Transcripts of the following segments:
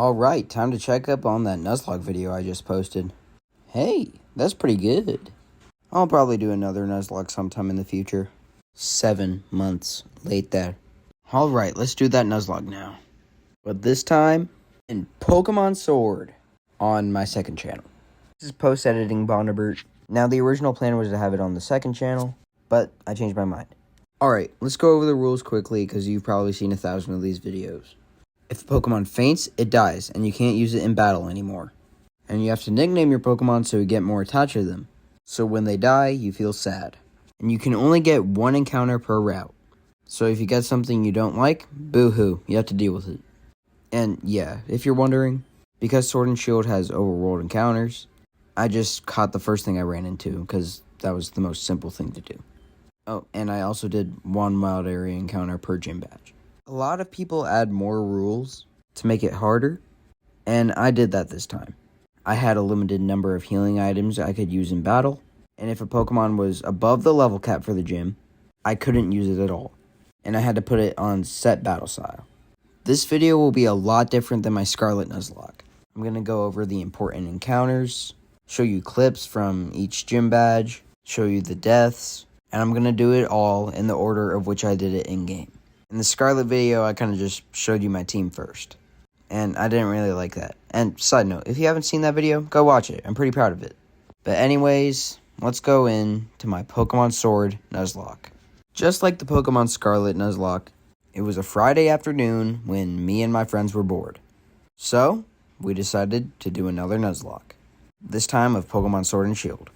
Alright, time to check up on that Nuzlocke video I just posted. Hey, that's pretty good. I'll probably do another Nuzlocke sometime in the future. 7 months late there. Alright, let's do that Nuzlocke now. But this time, in Pokémon Sword on my second channel. This is post-editing Bondabert. Now, the original plan was to have it on the second channel, but I changed my mind. Alright, let's go over the rules quickly because you've probably seen 1,000 of these videos. If a Pokemon faints, it dies, and you can't use it in battle anymore. And you have to nickname your Pokemon so you get more attached to them. So when they die, you feel sad. And you can only get one encounter per route. So if you get something you don't like, boo-hoo, you have to deal with it. And yeah, if you're wondering, because Sword and Shield has overworld encounters, I just caught the first thing I ran into, because that was the most simple thing to do. Oh, and I also did one wild area encounter per gym badge. A lot of people add more rules to make it harder, and I did that this time. I had a limited number of healing items I could use in battle, and if a Pokemon was above the level cap for the gym, I couldn't use it at all, and I had to put it on set battle style. This video will be a lot different than my Scarlet Nuzlocke. I'm going to go over the important encounters, show you clips from each gym badge, show you the deaths, and I'm going to do it all in the order of which I did it in-game. In the Scarlet video, I kind of just showed you my team first. And I didn't really like that. And side note, if you haven't seen that video, go watch it. I'm pretty proud of it. But anyways, let's go into my Pokemon Sword Nuzlocke. Just like the Pokemon Scarlet Nuzlocke, it was a Friday afternoon when me and my friends were bored. So, we decided to do another Nuzlocke. This time of Pokemon Sword and Shield.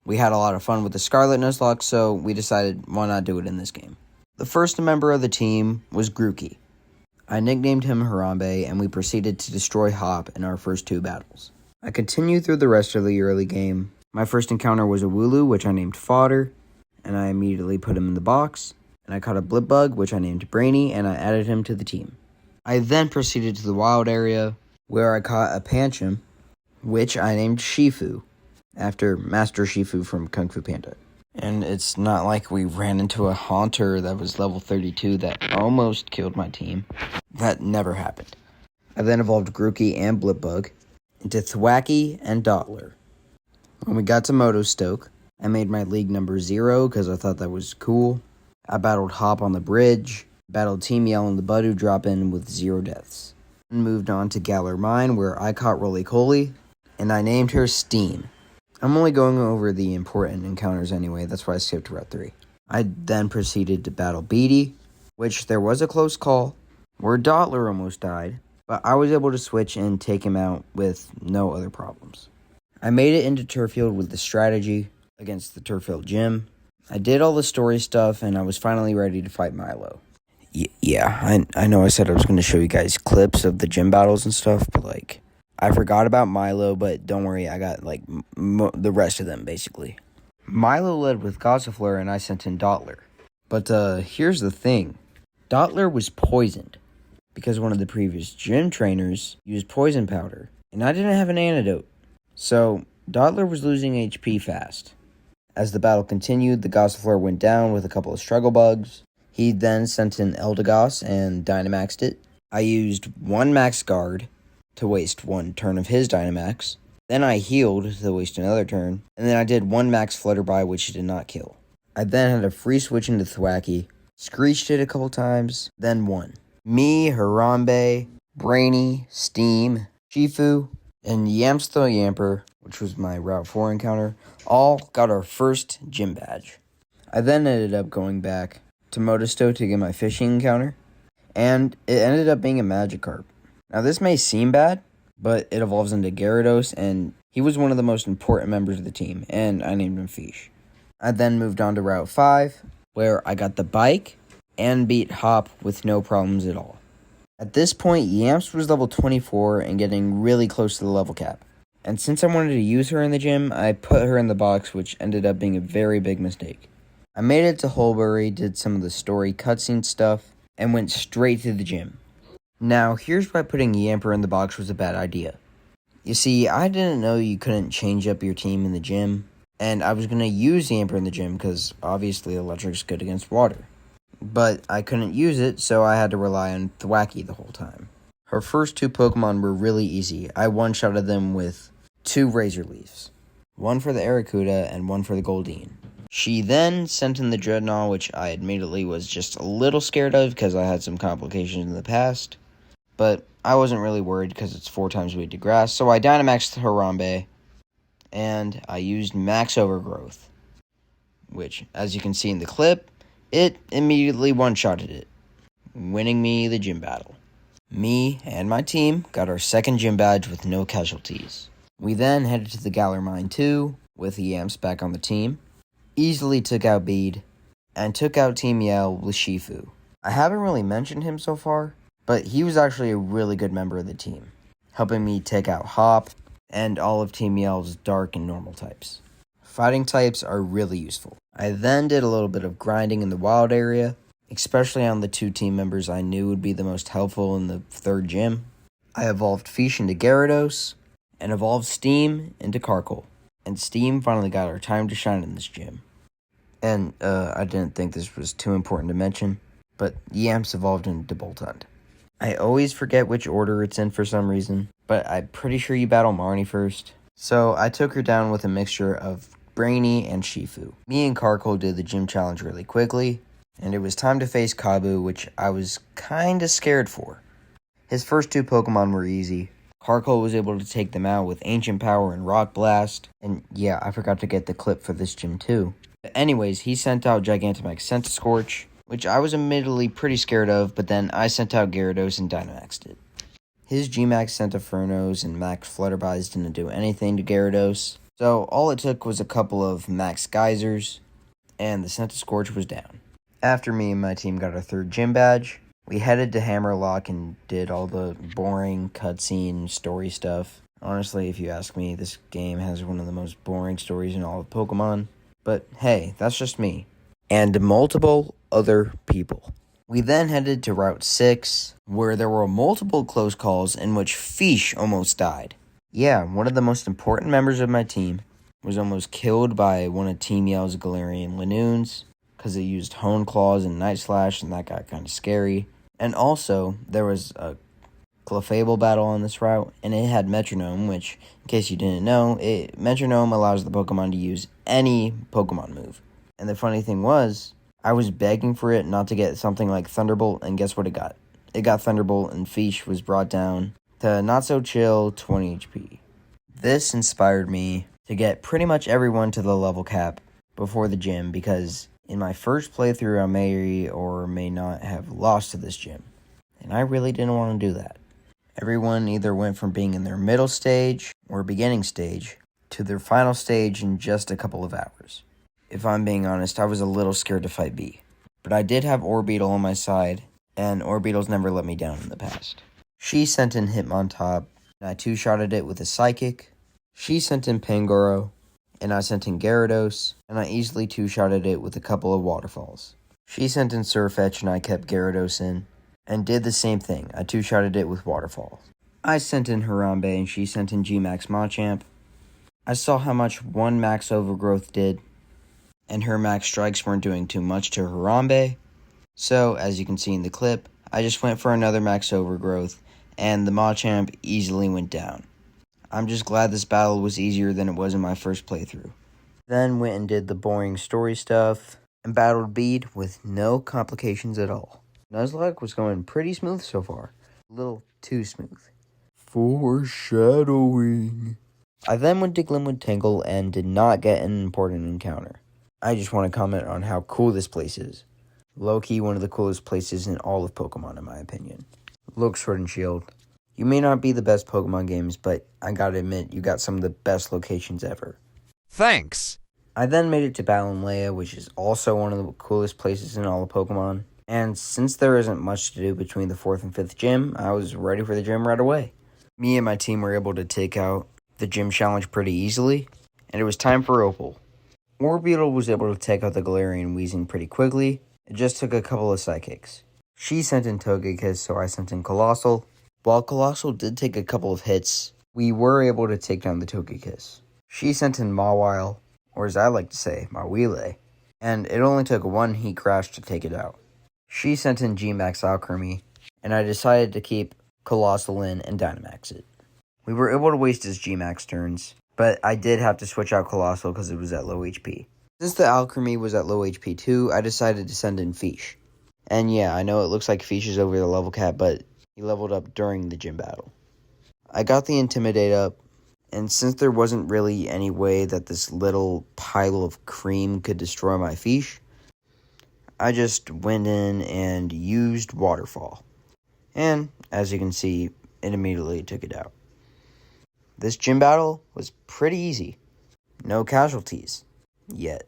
We had a lot of fun with the Scarlet Nuzlocke, so we decided why not do it in this game. The first member of the team was Grookey. I nicknamed him Harambe, and we proceeded to destroy Hop in our first 2 battles. I continued through the rest of the early game. My first encounter was a Wooloo, which I named Fodder, and I immediately put him in the box. And I caught a Blipbug, which I named Brainy, and I added him to the team. I then proceeded to the wild area, where I caught a Pancham, which I named Shifu, after Master Shifu from Kung Fu Panda. And it's not like we ran into a Haunter that was level 32 that almost killed my team. That never happened. I then evolved Grookey and Blipbug into Thwackey and Dottler. When we got to Motostoke, I made my league number 0 because I thought that was cool. I battled Hop on the bridge, battled Team Yell in the Budu drop-in with 0 deaths. And moved on to Galar Mine where I caught Roly-Coly, and I named her Steam. I'm only going over the important encounters anyway, that's why I skipped Route 3. I then proceeded to battle Beatty, which there was a close call, where Dottler almost died, but I was able to switch and take him out with no other problems. I made it into Turffield with the strategy against the Turffield gym. I did all the story stuff, and I was finally ready to fight Milo. I know I said I was going to show you guys clips of the gym battles and stuff, but I forgot about Milo, but don't worry, I got, the rest of them, basically. Milo led with Gossifleur, and I sent in Dottler. But, here's the thing. Dottler was poisoned, because one of the previous gym trainers used poison powder, and I didn't have an antidote. So, Dottler was losing HP fast. As the battle continued, the Gossifleur went down with a couple of struggle bugs. He then sent in Eldegoss and Dynamaxed it. I used 1 Max Guard to waste 1 turn of his Dynamax. Then I healed to waste another turn. And then I did 1 Max Flutterby, which did not kill. I then had a free switch into Thwackey, screeched it a couple times, then won. Me, Harambe, Brainy, Steam, Shifu, and Yamster Yamper, which was my Route 4 encounter, all got our first gym badge. I then ended up going back to Motostoke to get my fishing encounter, and it ended up being a Magikarp. Now this may seem bad, but it evolves into Gyarados, and he was one of the most important members of the team, and I named him Fish. I then moved on to Route 5, where I got the bike, and beat Hop with no problems at all. At this point, Yamps was level 24 and getting really close to the level cap. And since I wanted to use her in the gym, I put her in the box, which ended up being a very big mistake. I made it to Holbury, did some of the story cutscene stuff, and went straight to the gym. Now, here's why putting Yamper in the box was a bad idea. You see, I didn't know you couldn't change up your team in the gym, and I was going to use Yamper in the gym because obviously Electric's good against water. But I couldn't use it, so I had to rely on Thwackey the whole time. Her first two Pokemon were really easy. I one-shotted them with 2 Razor Leafs. One for the Arrokuda and one for the Goldeen. She then sent in the Dreadnought, which I admittedly was just a little scared of because I had some complications in the past. But I wasn't really worried because it's 4 times weight to grass, so I Dynamaxed Harambe, and I used Max Overgrowth, which, as you can see in the clip, it immediately one-shotted it, winning me the gym battle. Me and my team got our second gym badge with no casualties. We then headed to the Galar Mine 2, with the Yamps back on the team, easily took out Bede, and took out Team Yell with Shifu. I haven't really mentioned him so far, but he was actually a really good member of the team, helping me take out Hop and all of Team Yell's dark and normal types. Fighting types are really useful. I then did a little bit of grinding in the wild area, especially on the 2 team members I knew would be the most helpful in the 3rd gym. I evolved Fish into Gyarados, and evolved Steam into Karkle. And Steam finally got her time to shine in this gym. And, I didn't think this was too important to mention, but Yamps evolved into Boltund. I always forget which order it's in for some reason, but I'm pretty sure you battle Marnie first. So I took her down with a mixture of Brainy and Shifu. Me and Karkle did the gym challenge really quickly, and it was time to face Kabu, which I was kinda scared for. His first 2 Pokemon were easy. Karkle was able to take them out with Ancient Power and Rock Blast, and yeah, I forgot to get the clip for this gym too. But anyways, he sent out Gigantamax Centiskorch, which I was admittedly pretty scared of, but then I sent out Gyarados and Dynamaxed it. His Gmax sent a Furnos and Max Flutterbys didn't do anything to Gyarados, so all it took was a couple of Max Geysers, and the Centiskorch was down. After me and my team got our 3rd gym badge, we headed to Hammerlock and did all the boring cutscene story stuff. Honestly, if you ask me, this game has one of the most boring stories in all of Pokemon, but hey, that's just me. And multiple other people. We then headed to Route 6, where there were multiple close calls in which Fish almost died. Yeah, one of the most important members of my team was almost killed by one of Team Yell's Galarian Lanoons, because it used Hone Claws and Night Slash, and that got kind of scary. And also, there was a Clefable battle on this route, and it had Metronome, which, in case you didn't know, Metronome allows the Pokemon to use any Pokemon move. And the funny thing was, I was begging for it not to get something like Thunderbolt, and guess what it got? It got Thunderbolt, and Fish was brought down to not-so-chill 20 HP. This inspired me to get pretty much everyone to the level cap before the gym, because in my first playthrough I may or may not have lost to this gym, and I really didn't want to do that. Everyone either went from being in their middle stage or beginning stage to their final stage in just a couple of hours. If I'm being honest, I was a little scared to fight B. But I did have Orbeetle on my side, and Orbeetle's never let me down in the past. She sent in Hitmontop, and I 2-shotted it with a Psychic. She sent in Pangoro, and I sent in Gyarados, and I easily 2-shotted it with a couple of Waterfalls. She sent in Surfetch, and I kept Gyarados in, and did the same thing. I 2-shotted it with Waterfall. I sent in Harambe, and she sent in Gmax Machamp. I saw how much one Max Overgrowth did, and her Max Strikes weren't doing too much to Harambe. So, as you can see in the clip, I just went for another Max Overgrowth, and the Machamp easily went down. I'm just glad this battle was easier than it was in my first playthrough. Then went and did the boring story stuff, and battled Bede with no complications at all. Nuzlocke was going pretty smooth so far. A little too smooth. Foreshadowing. I then went to Glimwood Tangle and did not get an important encounter. I just want to comment on how cool this place is. Low-key, one of the coolest places in all of Pokemon, in my opinion. Look, Sword and Shield. You may not be the best Pokemon games, but I gotta admit, you got some of the best locations ever. Thanks! I then made it to Battlemelia, which is also one of the coolest places in all of Pokemon. And since there isn't much to do between the 4th and 5th gym, I was ready for the gym right away. Me and my team were able to take out the gym challenge pretty easily, and it was time for Opal. Orbeetle was able to take out the Galarian Weezing pretty quickly. It just took a couple of Psychics. She sent in Togekiss, so I sent in Colossal. While Colossal did take a couple of hits, we were able to take down the Togekiss. She sent in Mawile, or as I like to say, Mawile, and it only took one Heat Crash to take it out. She sent in Gmax Alchemy, and I decided to keep Colossal in, and Dynamax it. We were able to waste his G-Max turns, but I did have to switch out Colossal because it was at low HP. Since the Alchemy was at low HP too, I decided to send in Fish. And yeah, I know it looks like Fish is over the level cap, but he leveled up during the gym battle. I got the Intimidate up, and since there wasn't really any way that this little pile of cream could destroy my Fish, I just went in and used Waterfall. And, as you can see, it immediately took it out. This gym battle was pretty easy. No casualties. Yet.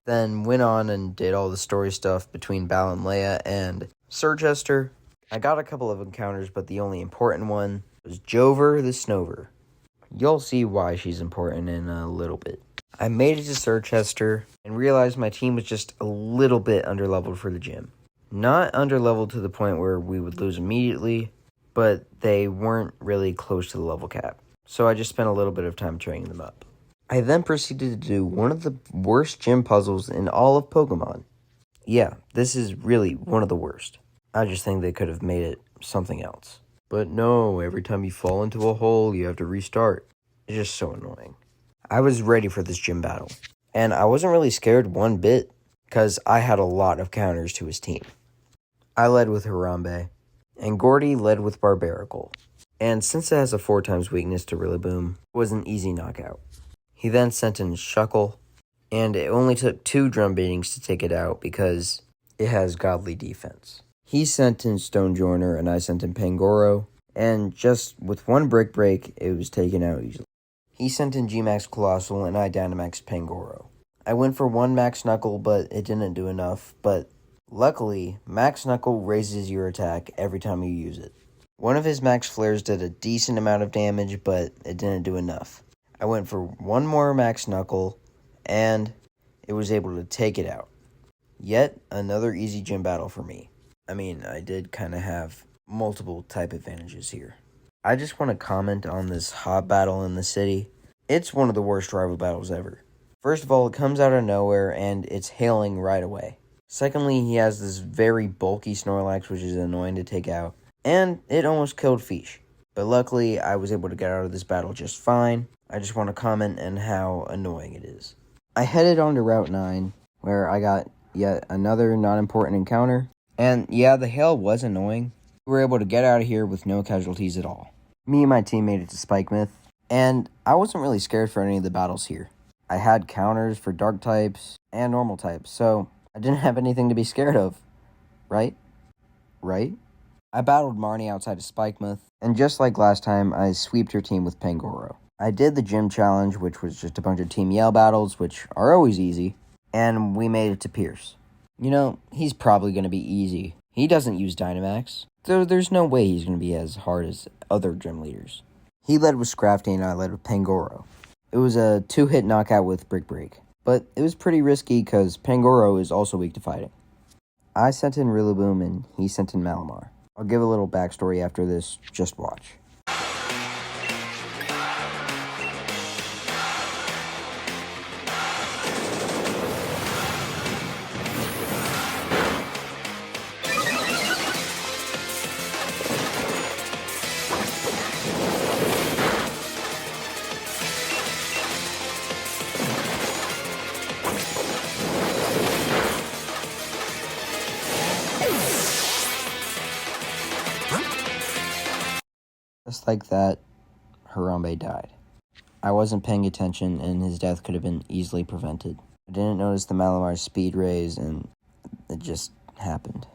Then went on and did all the story stuff between Bal and Leia and Sirchester. I got a couple of encounters, but the only important one was Jover the Snover. You'll see why she's important in a little bit. I made it to Sirchester and realized my team was just a little bit underleveled for the gym. Not underleveled to the point where we would lose immediately, but they weren't really close to the level cap. So I just spent a little bit of time training them up. I then proceeded to do one of the worst gym puzzles in all of Pokemon. Yeah, this is really one of the worst. I just think they could have made it something else. But no, every time you fall into a hole, you have to restart. It's just so annoying. I was ready for this gym battle, and I wasn't really scared one bit, because I had a lot of counters to his team. I led with Harambe, and Gordy led with Barbaracle. And since it has a 4x weakness to Rillaboom, it was an easy knockout. He then sent in Shuckle, and it only took 2 drum beatings to take it out because it has godly defense. He sent in Stonejourner, and I sent in Pangoro, and just with 1 Brick Break, it was taken out easily. He sent in G-Max Colossal, and I Dynamaxed Pangoro. I went for 1 Max Knuckle, but it didn't do enough, but luckily, Max Knuckle raises your attack every time you use it. One of his Max Flares did a decent amount of damage, but it didn't do enough. I went for 1 more Max Knuckle, and it was able to take it out. Yet another easy gym battle for me. I mean, I did kind of have multiple type advantages here. I just want to comment on this hot battle in the city. It's one of the worst rival battles ever. First of all, it comes out of nowhere, and it's hailing right away. Secondly, he has this very bulky Snorlax, which is annoying to take out. And it almost killed Fish. But luckily, I was able to get out of this battle just fine. I just want to comment on how annoying it is. I headed on to Route 9, where I got yet another not-important encounter. And yeah, the hail was annoying. We were able to get out of here with no casualties at all. Me and my team made it to Spikemouth, and I wasn't really scared for any of the battles here. I had counters for dark types and normal types, so I didn't have anything to be scared of. Right? I battled Marnie outside of Spikemouth, and just like last time, I sweeped her team with Pangoro. I did the gym challenge, which was just a bunch of Team Yell battles, which are always easy, and we made it to Pierce. You know, he's probably going to be easy. He doesn't use Dynamax, so there's no way he's going to be as hard as other gym leaders. He led with Scrafty, and I led with Pangoro. It was a 2-hit knockout with Brick Break, but it was pretty risky because Pangoro is also weak to fighting. I sent in Rillaboom, and he sent in Malamar. I'll give a little backstory after this, just watch. Just like that, Harambe died. I wasn't paying attention, and his death could have been easily prevented. I didn't notice the Malamar's speed raise, and it just happened.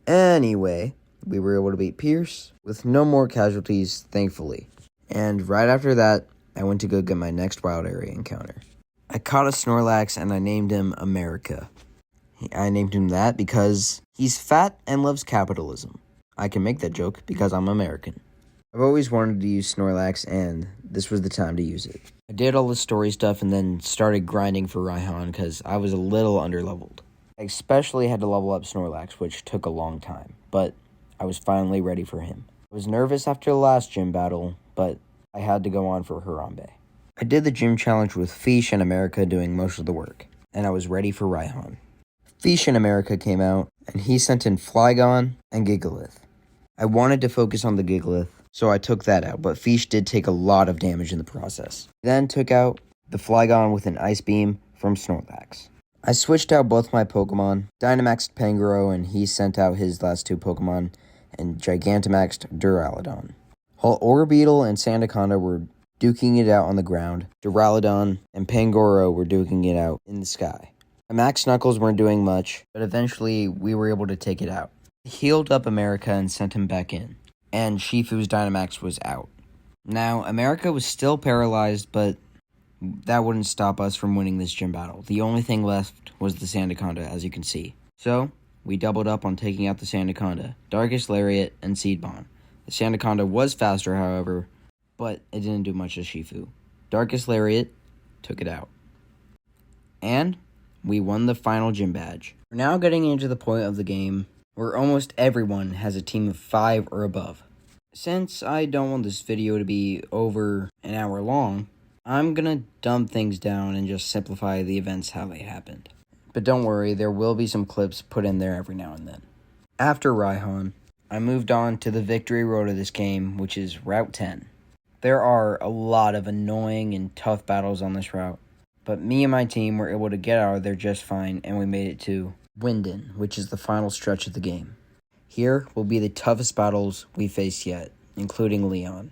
Anyway, we were able to beat Pierce with no more casualties, thankfully. And right after that, I went to go get my next wild area encounter. I caught a Snorlax and I named him America. I named him that because he's fat and loves capitalism. I can make that joke because I'm American. I've always wanted to use Snorlax, and this was the time to use it. I did all the story stuff and then started grinding for Raihan because I was a little underleveled. I especially had to level up Snorlax, which took a long time, but I was finally ready for him. I was nervous after the last gym battle, but I had to go on for Harambe. I did the gym challenge with Fish and America doing most of the work, and I was ready for Raihan. Fish and America came out, and he sent in Flygon and Gigalith. I wanted to focus on the Gigalith, so I took that out, but Fish did take a lot of damage in the process. He then took out the Flygon with an Ice Beam from Snorlax. I switched out both my Pokemon, Dynamaxed Pangoro, and he sent out his last two Pokemon, and Gigantamaxed Duraludon. While Orbeetle and Sandaconda were duking it out on the ground, Duraludon and Pangoro were duking it out in the sky. My Max Knuckles weren't doing much, but eventually we were able to take it out. I healed up America and sent him back in, and Shifu's Dynamax was out. Now, America was still paralyzed, but that wouldn't stop us from winning this gym battle. The only thing left was the Sandaconda, as you can see. So, we doubled up on taking out the Sandaconda, Darkest Lariat, and Seed Bomb. The Sandaconda was faster, however, but it didn't do much to Shifu. Darkest Lariat took it out. And we won the final gym badge. We're now getting into the point of the game where almost everyone has a team of 5 or above. Since I don't want this video to be over an hour long, I'm gonna dumb things down and just simplify the events how they happened. But don't worry, there will be some clips put in there every now and then. After Raihan, I moved on to the victory road of this game, which is Route 10. There are a lot of annoying and tough battles on this route, but me and my team were able to get out of there just fine, and we made it to Winden, which is the final stretch of the game. Here will be the toughest battles we faced yet, including Leon.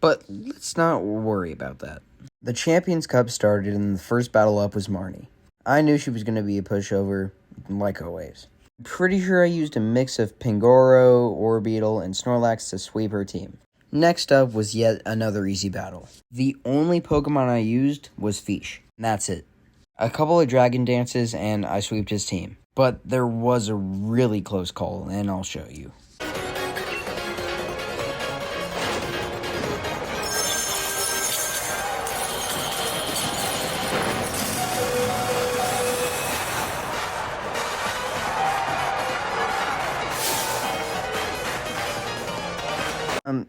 But let's not worry about that. The Champions Cup started, and the first battle up was Marnie. I knew she was going to be a pushover, like always. I'm pretty sure I used a mix of Pangoro, Orbeetle, and Snorlax to sweep her team. Next up was yet another easy battle. The only Pokemon I used was Fish, and that's it. A couple of Dragon Dances, and I sweeped his team. But there was a really close call, and I'll show you.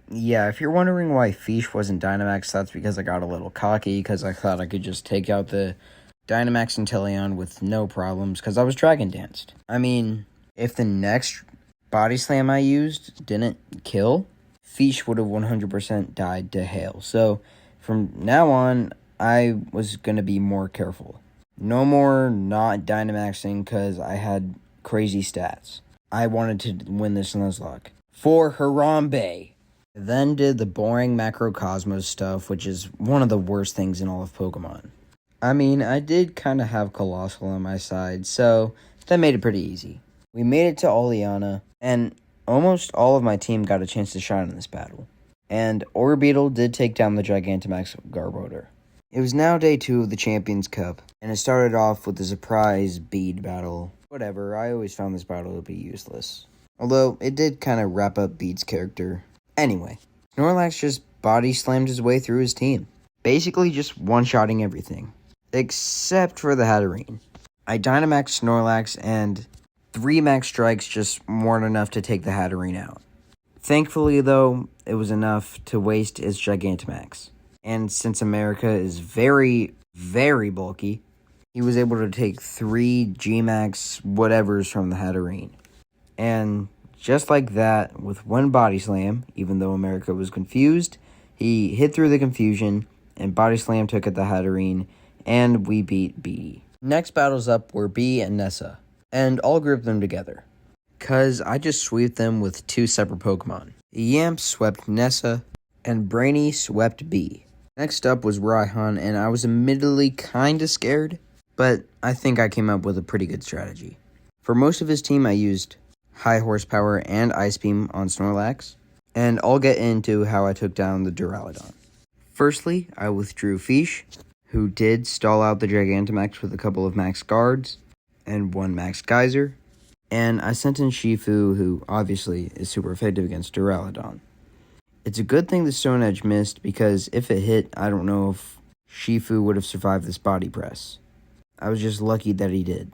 Yeah, if you're wondering why Fish wasn't Dynamax, that's because I got a little cocky, because I thought I could just take out the Dynamax Inteleon with no problems, because I was Dragon Danced. I mean, if the next Body Slam I used didn't kill, Fish would have 100% died to Hail. So, from now on, I was going to be more careful. No more not Dynamaxing, because I had crazy stats. I wanted to win this Nuzlocke. For Harambe! Then did the boring Macrocosmos stuff, which is one of the worst things in all of Pokemon. I mean, I did kind of have Colossal on my side, so that made it pretty easy. We made it to Oleana, and almost all of my team got a chance to shine in this battle. And Orbeetle did take down the Gigantamax Garbodor. It was now day 2 of the Champions Cup, and it started off with a surprise bead battle. Whatever, I always found this battle to be useless. Although, it did kind of wrap up Bead's character. Anyway, Snorlax just body slammed his way through his team. Basically just one-shotting everything. Except for the Hatterene. I Dynamaxed Snorlax, and 3 Max Strikes just weren't enough to take the Hatterene out. Thankfully, though, it was enough to waste its Gigantamax. And since America is very, very bulky, he was able to take 3 G-Max whatevers from the Hatterene. And just like that, with one Body Slam, even though America was confused, he hit through the confusion, and Body Slam took at the Hatterene, and we beat B. Next battles up were B and Nessa, and I'll group them together, cause I just swept them with 2 separate Pokemon. Yamp swept Nessa, and Brainy swept B. Next up was Raihan, and I was admittedly kinda scared, but I think I came up with a pretty good strategy. For most of his team, I used High Horsepower and Ice Beam on Snorlax, and I'll get into how I took down the Duraludon. Firstly, I withdrew Fish, who did stall out the Gigantamax with a couple of Max Guards and 1 Max Geyser, and I sent in Shifu, who obviously is super effective against Duraludon. It's a good thing the Stone Edge missed, because if it hit, I don't know if Shifu would have survived this body press. I was just lucky that he did.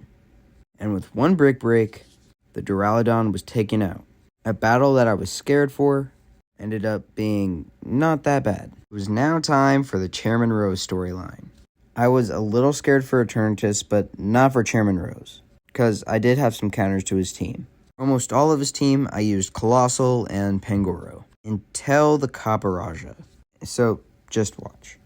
And with one brick break, the Duraludon was taken out. A battle that I was scared for ended up being not that bad. It was now time for the Chairman Rose storyline. I was a little scared for Eternatus, but not for Chairman Rose, because I did have some counters to his team. Almost all of his team, I used Colossal and Pangoro until the Caparaja. So, just watch.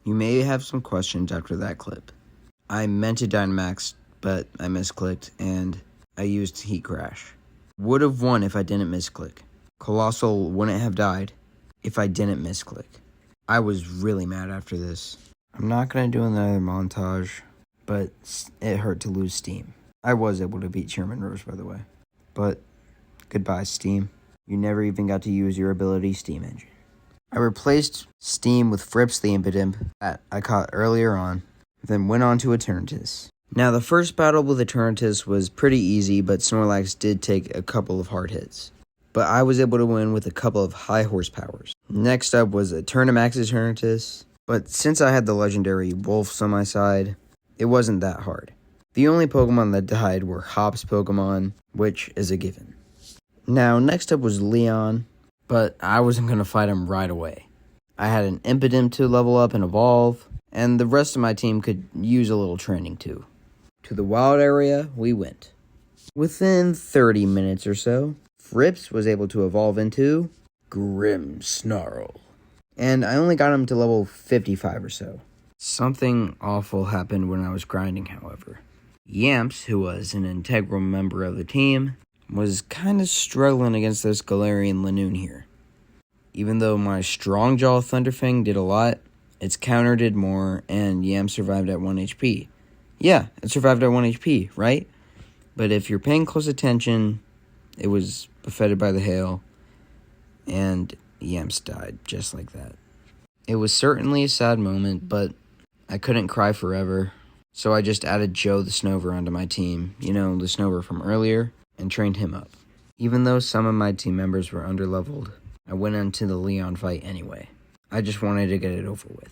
You may have some questions after that clip. I meant to Dynamax, but I misclicked, and I used Heat Crash. Would have won if I didn't misclick. Colossal wouldn't have died if I didn't misclick. I was really mad after this. I'm not going to do another montage, but it hurt to lose Steam. I was able to beat Chairman Rose, by the way. But goodbye, Steam. You never even got to use your ability, Steam Engine. I replaced Steam with Frips the Impidimp that I caught earlier on, then went on to Eternatus. Now, the first battle with Eternatus was pretty easy, but Snorlax did take a couple of hard hits. But I was able to win with a couple of high horsepowers. Next up was Eternamax Eternatus, but since I had the legendary Wolves on my side, it wasn't that hard. The only Pokemon that died were Hop's Pokemon, which is a given. Now, next up was Leon, but I wasn't going to fight him right away. I had an Impidimp to level up and evolve, and the rest of my team could use a little training too. To the wild area, we went. Within 30 minutes or so, Frips was able to evolve into Grimmsnarl, and I only got him to level 55 or so. Something awful happened when I was grinding, however. Yamps, who was an integral member of the team, was kind of struggling against this Galarian Lanoon here. Even though my Strong Jaw Thunderfang did a lot, its counter did more, and Yam survived at 1 HP. Yeah, it survived at 1 HP, right? But if you're paying close attention, it was buffeted by the hail, and Yamps died just like that. It was certainly a sad moment, but I couldn't cry forever, so I just added Joe the Snover onto my team, the Snover from earlier, and trained him up. Even though some of my team members were underleveled, I went into the Leon fight anyway. I just wanted to get it over with.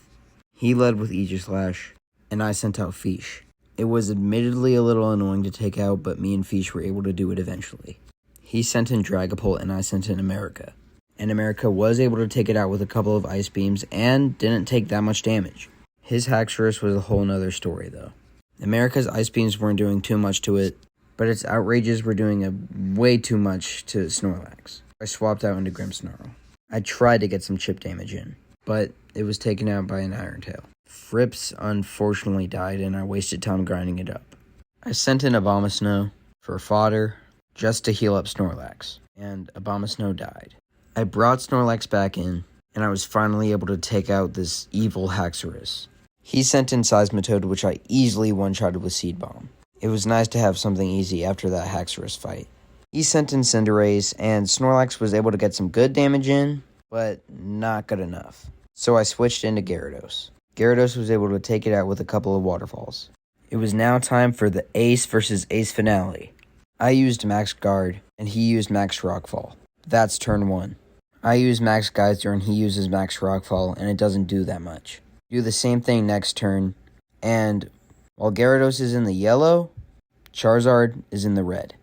He led with Aegislash, and I sent out Fish. It was admittedly a little annoying to take out, but me and Fish were able to do it eventually. He sent in Dragapult, and I sent in America. And America was able to take it out with a couple of Ice Beams, and didn't take that much damage. His Haxorus was a whole nother story, though. America's Ice Beams weren't doing too much to it, but its Outrages were doing way too much to Snorlax. I swapped out into Grimmsnarl. I tried to get some chip damage in, but it was taken out by an Iron Tail. Frips unfortunately died, and I wasted time grinding it up. I sent in Abomasnow for fodder just to heal up Snorlax, and Abomasnow died. I brought Snorlax back in, and I was finally able to take out this evil Haxorus. He sent in Seismitoad, which I easily one-shotted with Seed Bomb. It was nice to have something easy after that Haxorus fight. He sent in Cinderace, and Snorlax was able to get some good damage in, but not good enough. So I switched into Gyarados. Gyarados was able to take it out with a couple of waterfalls. It was now time for the Ace versus Ace finale. I used Max Guard, and he used Max Rockfall. That's turn 1. I use Max Geyser, and he uses Max Rockfall, and it doesn't do that much. Do the same thing next turn, and while Gyarados is in the yellow, Charizard is in the red.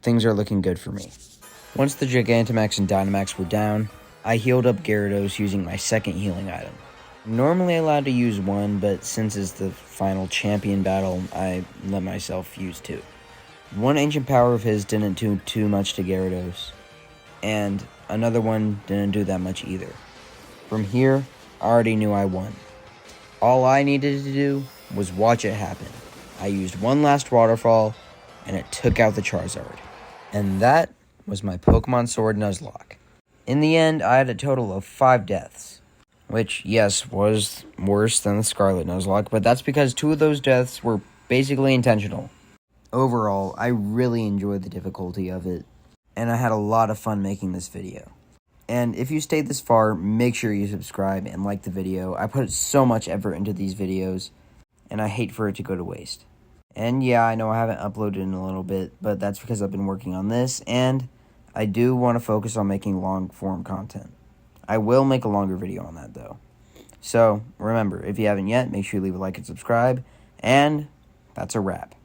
Things are looking good for me. Once the Gigantamax and Dynamax were down, I healed up Gyarados using my second healing item. I'm normally allowed to use one, but since it's the final champion battle, I let myself use 2. One ancient power of his didn't do too much to Gyarados, and another one didn't do that much either. From here, I already knew I won. All I needed to do was watch it happen. I used one last waterfall, and it took out the Charizard. And that was my Pokemon Sword Nuzlocke. In the end, I had a total of 5 deaths, which, yes, was worse than the Scarlet Nuzlocke, but that's because 2 of those deaths were basically intentional. Overall, I really enjoyed the difficulty of it, and I had a lot of fun making this video. And if you stayed this far, make sure you subscribe and like the video. I put so much effort into these videos, and I hate for it to go to waste. And yeah, I know I haven't uploaded in a little bit, but that's because I've been working on this, and I do want to focus on making long-form content. I will make a longer video on that, though. So, remember, if you haven't yet, make sure you leave a like and subscribe, and that's a wrap.